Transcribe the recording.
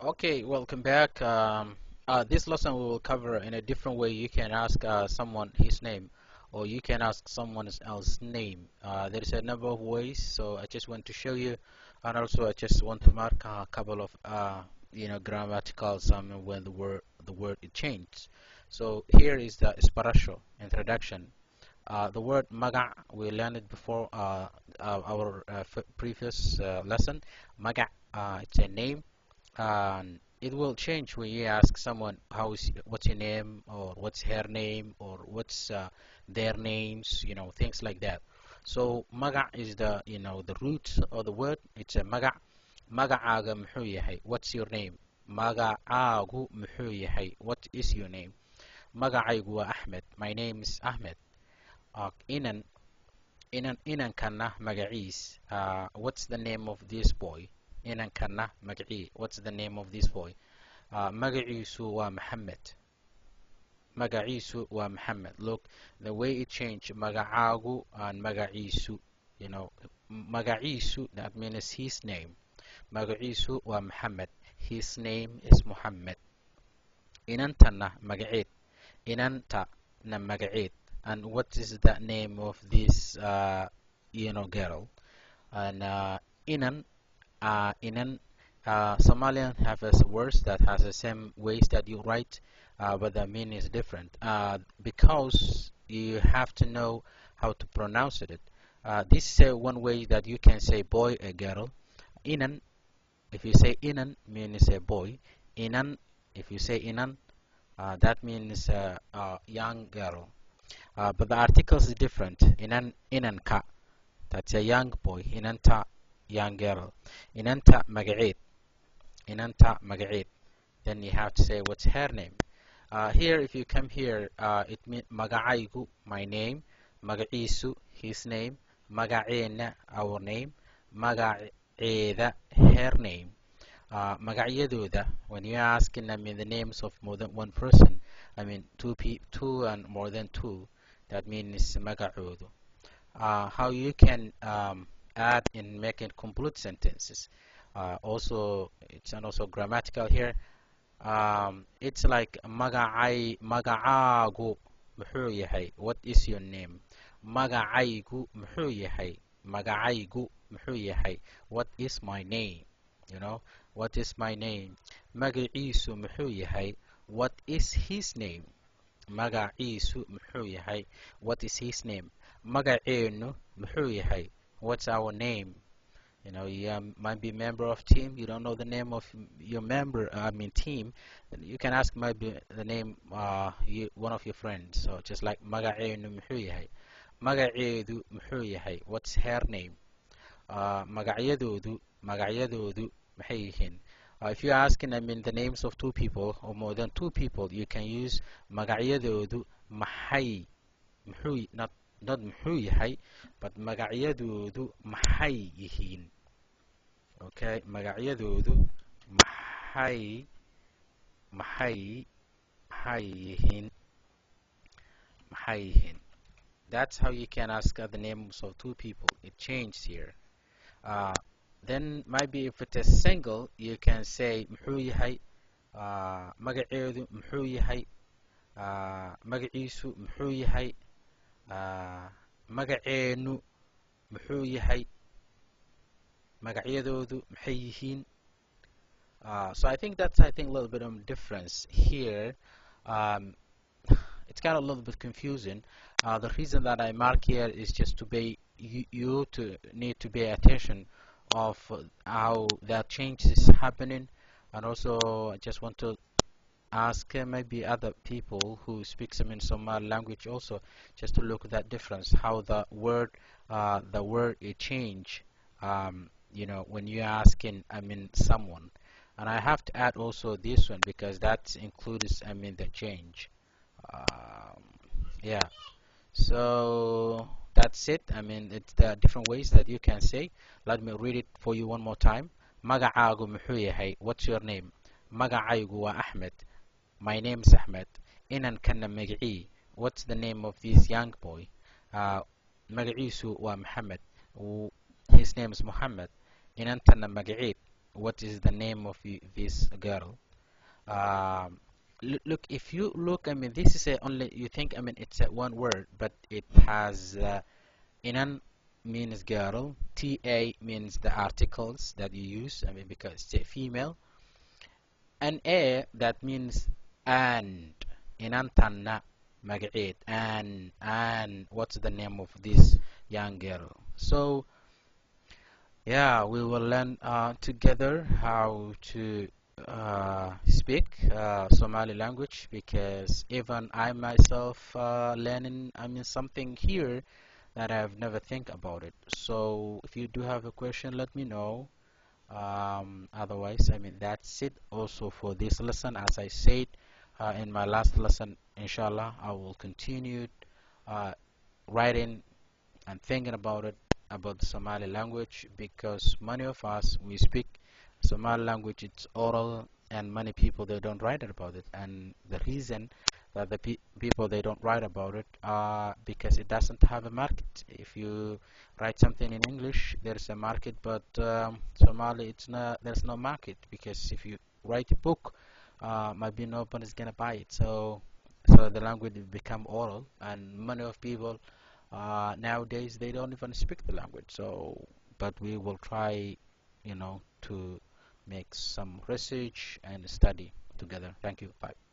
Okay, welcome back. This lesson we will cover in a different way. You can ask someone his name, or you can ask someone else's name. There is a number of ways, so I just want to show you, and also I just want to mark a couple of grammatical some when the word it changed. So here is the Esparacho introduction. The word maga we learned it before our previous lesson. Maga, it's a name. It will change when you ask someone what's your name, or what's her name, or what's their names, things like that. So maga is the root of the word. It's a maga. Magacaaga muxuu yahay? What's your name? Magacaagu muxuu yahay? What is your name? Magacaygu waa Ahmed. My name is Ahmed. Inankana magaciis. What's the name of this boy? Inankana magacii. What's the name of this boy? Magaciisu waa Muhammad. Magaciisu waa Muhammad. Look, the way it changed. Magacaagu and magaciisu. Magaciisu, that means his name. Magaciisu waa Muhammad. His name is Muhammad. Inantana magaceed. Inanta na magaceed. And what is the name of this girl? And inan Somalian have words that has the same ways that you write, but the meaning is different because you have to know how to pronounce it. This is one way that you can say boy or girl. Inan, if you say inan, means a boy. Inan, if you say inan, that means a young girl. But the articles is different. Inanka, that's a young boy. Inanta, young girl. Inanta magaceed. Inanta magaceed. Then you have to say what's her name. Here, if you come here, it means magacaygu, my name. Magaciisu, his name. Magaceena, our name. Magaceeda, her name. Magacyadooda, when you're asking, the names of more than one person, two and more than two, that means magacoodu. How you can add in making complete sentences. It's also grammatical here. It's like magacaagu muxuu yahay? What is your name? Magacaygu muxuu yahay? Magacaygu muxuu yahay? What is my name? What is my name? Magaciisu muxuu yahay? What is his name? Magaciisu muxuu yahay? What is his name? Magaceenu muxuu yahay? What's our name? You might be a member of team. You don't know the name of your team. You can ask maybe the name one of your friends. So just like magaceenu muxuu yahay? Magaceedu muxuu yahay? What's her name? Magacyadoodu maxay yihiin? If you're asking the names of two people or more than two people, you can use magacyadoodu maxay, not muxuu yahay, but magacyadoodu maxay yihiin. Okay, magacyadoodu maxay yihiin. That's how you can ask the names of two people. It changed here. Then maybe if it is single, you can say muxuu yahay, magaceedu muxuu yahay, magaciisu muxuu yahay, magaceenu muxuu yahay, magacyadoodu maxay yihiin. So I think that's a little bit of difference here. It's kind of a little bit confusing. The reason that I mark here is just to be you to need to pay attention of how that change is happening, and also I just want to ask maybe other people who speak some Somali language also, just to look at that difference, how the word it change when you're asking someone. And I have to add also this one because that includes the change. Yeah, so that's it. It's the different ways that you can say. Let me read it for you one more time. Magacaagu muxuu yahay? What's your name? Magacaygu waa Ahmed. My name is Ahmed. Inankana magacii? What's the name of this young boy? Magaciisu waa Muhammad. His name is Muhammad. Inantana magaceed? what is the name of this girl. Um, look, if you look, I mean, this is a only you think, I mean, it's a one word, but it has inan means girl, ta means the articles that you use, I mean, because it's a female, and a that means and inan tanna magaceed, and what's the name of this young girl. So yeah, we will learn together how to speak Somali language, because even I myself learning, I mean, something here that I've never think about it. So if you do have a question, let me know. Otherwise, I mean, that's it also for this lesson. As I said in my last lesson, inshallah, I will continue uh, writing and thinking about it, about the Somali language, because many of us we speak Somali language. It's oral, and many people they don't write about it. And the reason that the people they don't write about it because it doesn't have a market. If you write something in English, there's a market, but Somali it's not. There's no market, because if you write a book, maybe nobody is gonna buy it. So the language will become oral, and many of people nowadays they don't even speak the language. So, but we will try, to make some research and study together. Thank you. Bye.